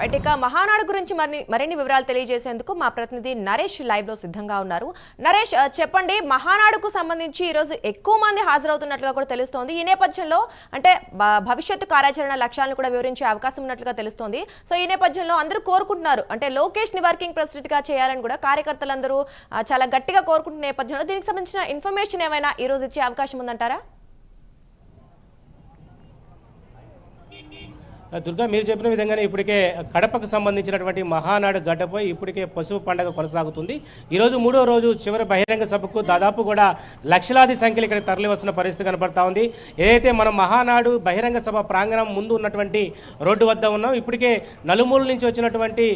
Right, ఇక మహానాడు గురించి మరిన్ని వివరాలు తెలియజేసేందుకు మా ప్రతినిధి నరేష్ లైవ్ లో సిద్ధంగా ఉన్నారు. నరేష్, చెప్పండి, మహానాడుకు సంబంధించి ఈ రోజు ఎక్కువ మంది హాజరవుతున్నట్లుగా కూడా తెలుస్తోంది. ఈ నేపథ్యంలో అంటే భవిష్యత్తు కార్యాచరణ లక్ష్యాలను కూడా వివరించే అవకాశం ఉన్నట్లుగా తెలుస్తోంది. సో ఈ నేపథ్యంలో అందరూ కోరుకుంటున్నారు, అంటే లోకేష్ ని వర్కింగ్ ప్రెసిడెంట్ గా చేయాలని కూడా కార్యకర్తలందరూ చాలా గట్టిగా కోరుకుంటున్న నేపథ్యంలో దీనికి సంబంధించిన ఇన్ఫర్మేషన్ ఏమైనా ఈ రోజు ఇచ్చే అవకాశం ఉందంటారా? దుర్గా, మీరు చెప్పిన విధంగానే ఇప్పటికే కడపకు సంబంధించినటువంటి మహానాడు గడ్డపై ఇప్పటికే పసుపు పండుగ కొనసాగుతుంది. ఈరోజు మూడో రోజు చివరి బహిరంగ సభకు దాదాపు కూడా లక్షలాది సంఖ్యలు ఇక్కడ తరలి వస్తున్న పరిస్థితి కనబడతా ఉంది. ఏదైతే మనం మహానాడు బహిరంగ సభ ప్రాంగణం ముందు ఉన్నటువంటి రోడ్డు వద్ద ఉన్నాం, ఇప్పటికే నలుమూల నుంచి వచ్చినటువంటి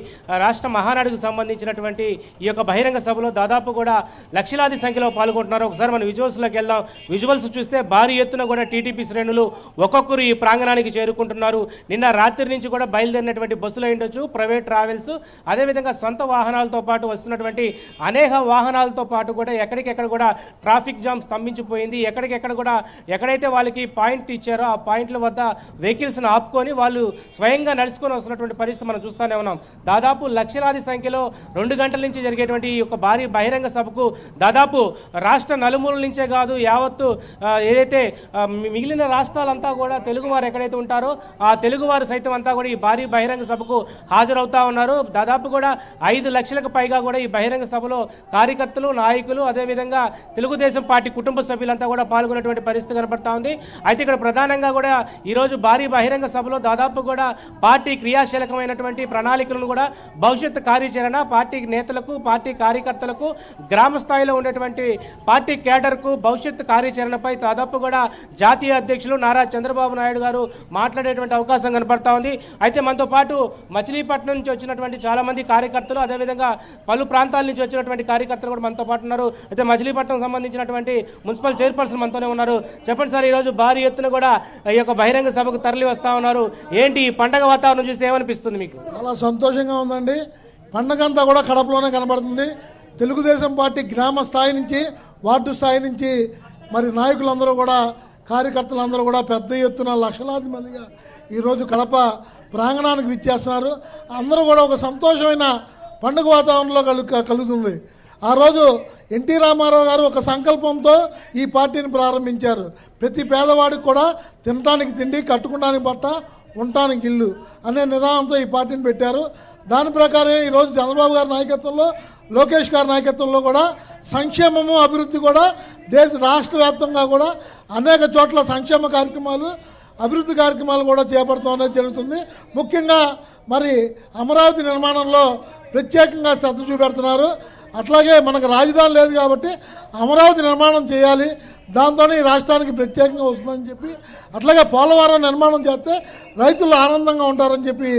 రాష్ట్ర మహానాడుకు సంబంధించినటువంటి ఈ యొక్క బహిరంగ సభలో దాదాపు కూడా లక్షలాది సంఖ్యలో పాల్గొంటున్నారు. ఒకసారి మనం విజువల్స్లోకి వెళ్దాం. విజువల్స్ చూస్తే భారీ ఎత్తున కూడా టీడీపీ శ్రేణులు ఒక్కొక్కరు ఈ ప్రాంగణానికి చేరుకుంటున్నారు. నిన్న రాత్రి నుంచి కూడా బయలుదేరినటువంటి బస్సులు ఉండొచ్చు, ప్రైవేట్ ట్రావెల్స్, అదేవిధంగా సొంత వాహనాలతో పాటు వస్తున్నటువంటి అనేక వాహనాలతో పాటు కూడా ఎక్కడికెక్కడ కూడా ట్రాఫిక్ జామ్ స్తంభించిపోయింది. ఎక్కడికెక్కడ కూడా ఎక్కడైతే వాళ్ళకి పాయింట్ ఇచ్చారో ఆ పాయింట్ల వద్ద వెహికల్స్ను ఆపుకొని వాళ్ళు స్వయంగా నడుచుకొని వస్తున్నటువంటి పరిస్థితి మనం చూస్తూనే ఉన్నాం. దాదాపు లక్షలాది సంఖ్యలో 2 గంటల నుంచి జరిగేటువంటి ఈ యొక్క భారీ బహిరంగ సభకు దాదాపు రాష్ట్ర నలుమూల నుంచే కాదు, యావత్తు ఏదైతే మిగిలిన రాష్ట్రాలంతా కూడా తెలుగువారు ఎక్కడైతే ఉంటారో ఆ తెలుగువారు సైతం అంతా కూడా ఈ భారీ బహిరంగ సభకు హాజరవుతా ఉన్నారు. దాదాపు కూడా 5 లక్షలకు పైగా కూడా ఈ బహిరంగ సభలో కార్యకర్తలు, నాయకులు, అదేవిధంగా తెలుగుదేశం పార్టీ కుటుంబ సభ్యులంతా కూడా పాల్గొనేటువంటి పరిస్థితి కనబడతా ఉంది. అయితే ఇక్కడ ప్రధానంగా కూడా ఈరోజు భారీ బహిరంగ సభలో దాదాపు కూడా పార్టీ క్రియాశీలకమైనటువంటి ప్రణాళికలను కూడా భవిష్యత్తు కార్యాచరణ పార్టీ నేతలకు, పార్టీ కార్యకర్తలకు, గ్రామ స్థాయిలో ఉండేటువంటి పార్టీ కేడర్కు భవిష్యత్తు కార్యాచరణపై దాదాపు కూడా జాతీయ అధ్యక్షులు నారా చంద్రబాబు నాయుడు గారు మాట్లాడేటువంటి అవకాశం కనబడతా ఉంది. అయితే మనతో పాటు మచిలీపట్నం నుంచి వచ్చినటువంటి చాలా మంది కార్యకర్తలు, అదేవిధంగా పలు ప్రాంతాల నుంచి వచ్చినటువంటి కార్యకర్తలు కూడా మనతో పాటు ఉన్నారు. అయితే మచిలీపట్నం సంబంధించినటువంటి మున్సిపల్ చైర్పర్సన్ మనతోనే ఉన్నారు. చెప్పండి సార్, ఈరోజు భారీ ఎత్తున కూడా ఈ యొక్క బహిరంగ సభకు తరలి వస్తా ఉన్నారు. ఏంటి ఈ పండగ వాతావరణం చూసి ఏమనిపిస్తుంది మీకు? చాలా సంతోషంగా ఉందండి. పండగ అంతా కూడా కడపలోనే కనబడుతుంది. తెలుగుదేశం పార్టీ గ్రామ స్థాయి నుంచి, వార్డు స్థాయి నుంచి మరి నాయకులందరూ కూడా, కార్యకర్తలందరూ కూడా పెద్ద ఎత్తున లక్షలాది మందిగా ఈరోజు కడప ప్రాంగణానికి విచ్చేస్తున్నారు. అందరూ కూడా ఒక సంతోషమైన పండుగ వాతావరణంలో కలుగుతుంది. ఆ రోజు ఎన్టీ రామారావు గారు ఒక సంకల్పంతో ఈ పార్టీని ప్రారంభించారు. ప్రతి పేదవాడికి కూడా తినడానికి తిండి, కట్టుకోవడానికి బట్ట, ఉండటానికి ఇల్లు అనే నిదానంతో ఈ పార్టీని పెట్టారు. దాని ప్రకారం ఈరోజు చంద్రబాబు గారి నాయకత్వంలో, లోకేష్ గారి నాయకత్వంలో కూడా సంక్షేమము, అభివృద్ధి కూడా రాష్ట్ర వ్యాప్తంగా కూడా అనేక చోట్ల సంక్షేమ కార్యక్రమాలు, అభివృద్ధి కార్యక్రమాలు కూడా చేపడతాం అనేది జరుగుతుంది. ముఖ్యంగా మరి అమరావతి నిర్మాణంలో ప్రత్యేకంగా శ్రద్ధ చూపెడుతున్నారు. అట్లాగే మనకు రాజధాని లేదు కాబట్టి అమరావతి నిర్మాణం చేయాలి, దాంతోనే ఈ రాష్ట్రానికి ప్రత్యేకంగా వస్తుందని చెప్పి, అట్లాగే పోలవరం నిర్మాణం చేస్తే రైతులు ఆనందంగా ఉంటారని చెప్పి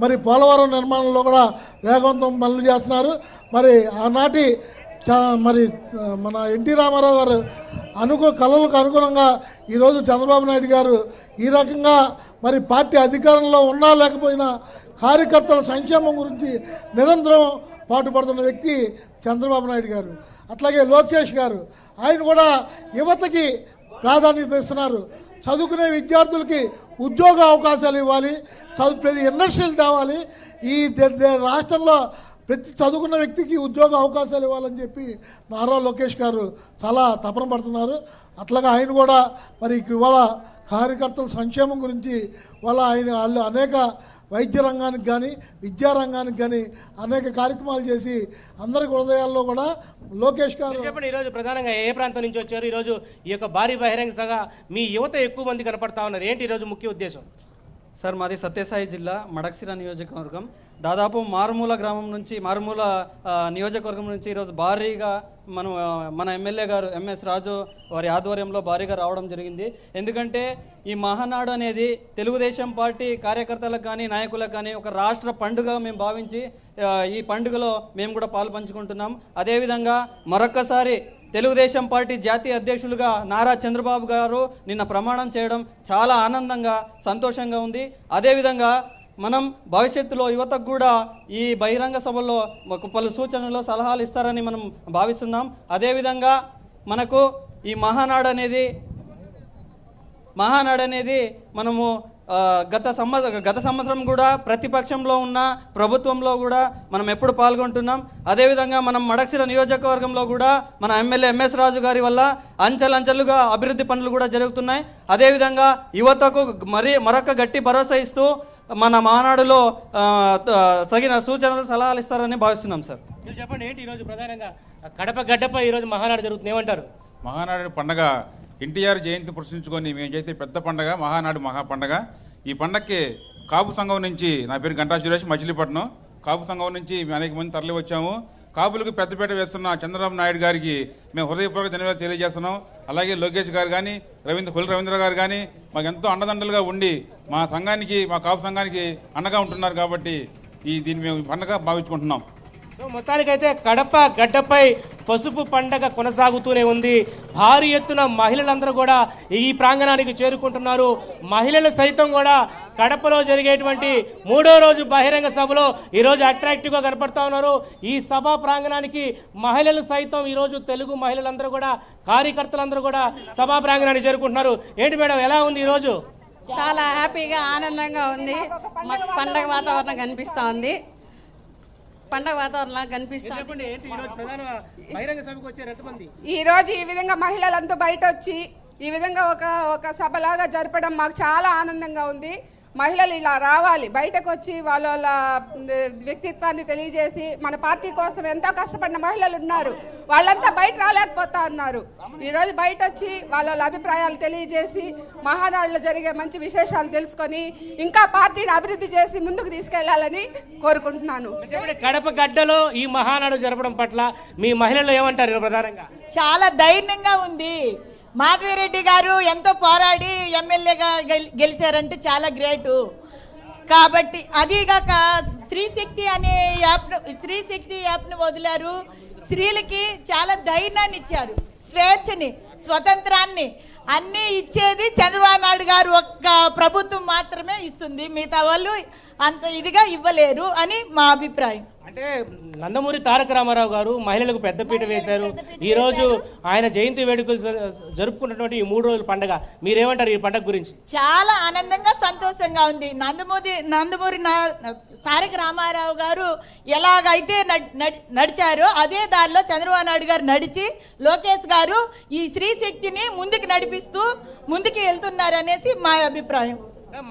మరి పోలవరం నిర్మాణంలో కూడా వేగవంతం పనులు చేస్తున్నారు. మరి ఆనాటి మరి మన ఎన్టీ రామారావు గారు కళలకు అనుగుణంగా ఈరోజు చంద్రబాబు నాయుడు గారు ఈ రకంగా మరి పార్టీ అధికారంలో ఉన్నా లేకపోయినా కార్యకర్తల సంక్షేమం గురించి నిరంతరం పాటుపడుతున్న వ్యక్తి చంద్రబాబు నాయుడు గారు. అట్లాగే లోకేష్ గారు, ఆయన కూడా యువతకి ప్రాధాన్యత ఇస్తున్నారు. చదువుకునే విద్యార్థులకి ఉద్యోగ అవకాశాలు ఇవ్వాలి, ప్రతి ఇండస్ట్రీలు తేవాలి, ఈ రాష్ట్రంలో ప్రతి చదువుకున్న వ్యక్తికి ఉద్యోగ అవకాశాలు ఇవ్వాలని చెప్పి నారా లోకేష్ గారు చాలా తపన పడుతున్నారు. అట్లాగా ఆయన కూడా మరి ఇవాళ కార్యకర్తల సంక్షేమం గురించి వాళ్ళు అనేక వైద్య రంగానికి కానీ, విద్యారంగానికి కానీ అనేక కార్యక్రమాలు చేసి అందరి హృదయాల్లో కూడా లోకేష్ గారు. చెప్పండి, ఈరోజు ప్రధానంగా ఏ ప్రాంతం నుంచి వచ్చారు? ఈరోజు ఈ యొక్క భారీ బహిరంగ సభ మీ యువత ఎక్కువ మంది కనపడతా ఉన్నారు. ఏంటి ఈరోజు ముఖ్య ఉద్దేశం? సార్, మాది సత్యసాయి జిల్లా మడక్సిర నియోజకవర్గం. దాదాపు మారుమూల నియోజకవర్గం నుంచి ఈరోజు భారీగా మన ఎమ్మెల్యే గారు ఎంఎస్ రాజు వారి ఆధ్వర్యంలో భారీగా రావడం జరిగింది. ఎందుకంటే ఈ మహానాడు అనేది తెలుగుదేశం పార్టీ కార్యకర్తలకు కానీ, నాయకులకు కానీ ఒక రాష్ట్ర పండుగ మేము భావించి ఈ పండుగలో మేము కూడా పాలు పంచుకుంటున్నాం. అదేవిధంగా మరొక్కసారి తెలుగుదేశం పార్టీ జాతీయ అధ్యక్షులుగా నారా చంద్రబాబు గారు నిన్న ప్రమాణం చేయడం చాలా ఆనందంగా, సంతోషంగా ఉంది. అదేవిధంగా మనం భవిష్యత్తులో యువతకు కూడా ఈ బహిరంగ సభల్లో పలు సూచనలు, సలహాలు ఇస్తారని మనం భావిస్తున్నాం. అదేవిధంగా మనకు ఈ మహానాడు అనేది మనము గత సంవత్సరం కూడా ప్రతిపక్షంలో ఉన్న ప్రభుత్వంలో కూడా మనం ఎప్పుడు పాల్గొంటున్నాం. అదేవిధంగా మనం మడక్సిర నియోజకవర్గంలో కూడా మన ఎమ్మెల్యే ఎంఎస్ రాజు గారి వల్ల అంచెలంచెలుగా అభివృద్ధి పనులు కూడా జరుగుతున్నాయి. అదేవిధంగా యువతకు మరొక గట్టి భరోసా ఇస్తూ మన మహానాడులో తగిన సూచనలు సలహాలు ఇస్తారని భావిస్తున్నాం సార్. మీరు చెప్పండి, ఏంటి ఈరోజు ప్రధానంగా కడప గడ్డపై ఈరోజు మహానాడు జరుగుతుంది, ఏమంటారు? మహానాడు పండగ ఎన్టీఆర్ జయంతి పురస్కరించుకొని మేము చేసే పెద్ద పండగ మహానాడు మహా పండగ. ఈ పండగకి కాపు సంఘం నుంచి, నా పేరు గంటా సురేష్, మచిలీపట్నం కాపు సంఘం నుంచి అనేక మంది తరలి వచ్చాము. కాపులకు పెద్దపీట వేస్తున్న చంద్రబాబు నాయుడు గారికి మేము హృదయపూర్వక ధన్యవాదాలు తెలియజేస్తున్నాం. అలాగే లోకేష్ గారు కానీ కొల్లి రవీంద్ర గారు కానీ మాకు ఎంతో అండదండలుగా ఉండి మా సంఘానికి, మా కాపు సంఘానికి అండగా ఉంటున్నారు. కాబట్టి దీన్ని మేము పండగ భావించుకుంటున్నాం. మొత్తానికైతే కడప గడ్డపై పసుపు పండగ కొనసాగుతూనే ఉంది. భారీ ఎత్తున మహిళలందరూ కూడా ఈ ప్రాంగణానికి చేరుకుంటున్నారు. మహిళలు సైతం కూడా కడపలో జరిగేటువంటి 3వ రోజు బహిరంగ సభలో ఈరోజు అట్రాక్టివ్గా కనపడతా ఉన్నారు. ఈ సభా ప్రాంగణానికి మహిళలు సైతం ఈరోజు తెలుగు మహిళలందరూ కూడా, కార్యకర్తలందరూ కూడా సభా ప్రాంగణానికి చేరుకుంటున్నారు. ఏంటి మేడం, ఎలా ఉంది ఈరోజు? చాలా హ్యాపీగా ఆనందంగా ఉంది. మాకు పండగ వాతావరణం కనిపిస్తూ ఉంది. పండగ వాతావరణం కనిపిస్తుంది. ఈ రోజు ఈ విధంగా మహిళలంతా బయట వచ్చి ఈ విధంగా ఒక సభలాగా జరపడం మాకు చాలా ఆనందంగా ఉంది. మహిళలు ఇలా రావాలి, బయటకు వచ్చి వాళ్ళ వ్యక్తిత్వాన్ని తెలియజేసి మన పార్టీ కోసం ఎంతో కష్టపడిన మహిళలు ఉన్నారు, వాళ్ళంతా బయట రాలేకపోతా ఉన్నారు. ఈరోజు బయట వచ్చి వాళ్ళ అభిప్రాయాలు తెలియజేసి మహానాడులో జరిగే మంచి విశేషాలు తెలుసుకొని ఇంకా పార్టీని అభివృద్ధి చేసి ముందుకు తీసుకెళ్లాలని కోరుకుంటున్నాను. కడప గడ్డలో ఈ మహానాడు జరపడం పట్ల మీ మహిళలు ఏమంటారు? ప్రధానంగా చాలా ధైర్యంగా ఉంది. మాధవిరెడ్డి గారు ఎంతో పోరాడి ఎమ్మెల్యేగా గెలిచారంటే చాలా గ్రేటు. కాబట్టి అదీగాక స్త్రీ శక్తి యాప్ను వదిలారు. స్త్రీలకి చాలా ధైర్యాన్ని ఇచ్చారు, స్వేచ్ఛని, స్వతంత్రాన్ని అన్నీ ఇచ్చేది చంద్రబాబు నాయుడు గారు ఒక్క ప్రభుత్వం మాత్రమే ఇస్తుంది. మిగతా వాళ్ళు అంత ఇదిగా ఇవ్వలేరు అని మా అభిప్రాయం. అంటే నందమూరి తారక రామారావు గారు మహిళలకు పెద్దపీట వేశారు. ఈ రోజు ఆయన జయంతి వేడుకలు జరుపుకున్నటువంటి ఈ 3 రోజుల పండుగ, మీరేమంటారు ఈ పండుగ గురించి? చాలా ఆనందంగా, సంతోషంగా ఉంది. నందమూరి తారక రామారావు గారు ఎలాగైతే నడిచారో అదే దారిలో చంద్రబాబు నాయుడు గారు నడిచి లోకేష్ గారు ఈ స్త్రీ శక్తిని ముందుకు నడిపిస్తూ ముందుకు వెళ్తున్నారు అనేసి మా అభిప్రాయం.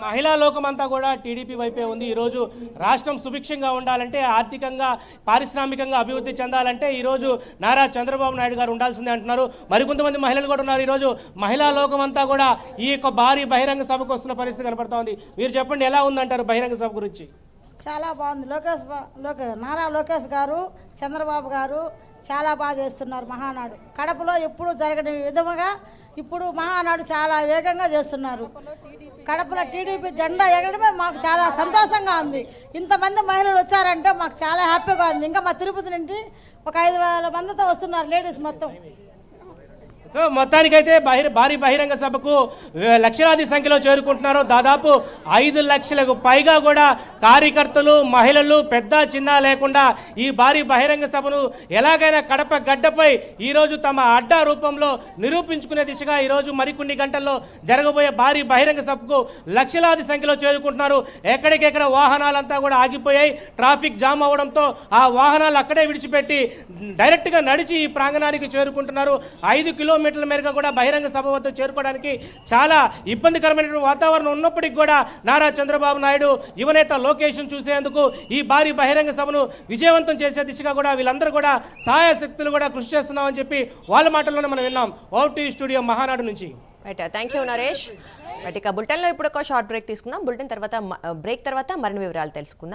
మహిళా లోకమంతా కూడా టీడీపీ వైపే ఉంది. ఈరోజు రాష్ట్రం సుభిక్షంగా ఉండాలంటే, ఆర్థికంగా, పారిశ్రామికంగా అభివృద్ధి చెందాలంటే ఈరోజు నారా చంద్రబాబు నాయుడు గారు ఉండాల్సిందే అంటున్నారు. మరికొంతమంది మహిళలు కూడా ఉన్నారు. ఈరోజు మహిళా లోకమంతా కూడా ఈ యొక్క భారీ బహిరంగ సభకు వస్తున్న పరిస్థితి కనపడతా ఉంది. మీరు చెప్పండి, ఎలా ఉందంటారు బహిరంగ సభ గురించి? చాలా బాగుంది. నారా లోకేష్ గారు, చంద్రబాబు గారు చాలా బాగా చేస్తున్నారు. మహానాడు కడపలో ఎప్పుడు జరగని విధముగా ఇప్పుడు మహానాడు చాలా వేగంగా చేస్తున్నారు. కడపలో టీడీపీ జెండా ఎగరడమే మాకు చాలా సంతోషంగా ఉంది. ఇంతమంది మహిళలు వచ్చారంటే మాకు చాలా హ్యాపీగా ఉంది. ఇంకా మా తిరుపతి నుండి ఒక 5,000 మందితో వస్తున్నారు లేడీస్ మొత్తం. సో మొత్తానికైతే భారీ బహిరంగ సభకు లక్షలాది సంఖ్యలో చేరుకుంటున్నారు. దాదాపు 5 లక్షలకు పైగా కూడా కార్యకర్తలు, మహిళలు, పెద్ద చిన్న లేకుండా ఈ భారీ బహిరంగ సభను ఎలాగైనా కడప గడ్డపై ఈరోజు తమ అడ్డా రూపంలో నిరూపించుకునే దిశగా ఈరోజు మరికొన్ని గంటల్లో జరగబోయే భారీ బహిరంగ సభకు లక్షలాది సంఖ్యలో చేరుకుంటున్నారు. ఎక్కడికెక్కడ వాహనాలంతా కూడా ఆగిపోయాయి. ట్రాఫిక్ జామ్ అవడంతో ఆ వాహనాలు అక్కడే విడిచిపెట్టి డైరెక్ట్గా నడిచి ఈ ప్రాంగణానికి చేరుకుంటున్నారు. 5 కిలోమీటర్ల మేరకు కూడా బహిరంగ సభ వద్ద చేరుకోవడానికి చాలా ఇబ్బందికరమైన వాతావరణం ఉన్నప్పటికీ కూడా నారా చంద్రబాబు నాయుడు, యువనేత లోకేష్ చూసేందుకు ఈ భారీ బహిరంగ సభను విజయవంతం చేసే దిశగా కూడా వీళ్ళందరూ కూడా సహాయ శక్తులు కూడా కృషి చేస్తున్నామని చెప్పి వాళ్ళ మాటల్లోనే మనం విన్నాం. ఓటీ స్టూడియో మహానాడు నుంచి. Right, thank you Naresh. But ఇక బులెటిన్లో ఇప్పుడు ఒక షార్ట్ బ్రేక్ తీసుకుందాం. బ్రేక్ తర్వాత మరిన్ని వివరాలు తెలుసుకుందాం.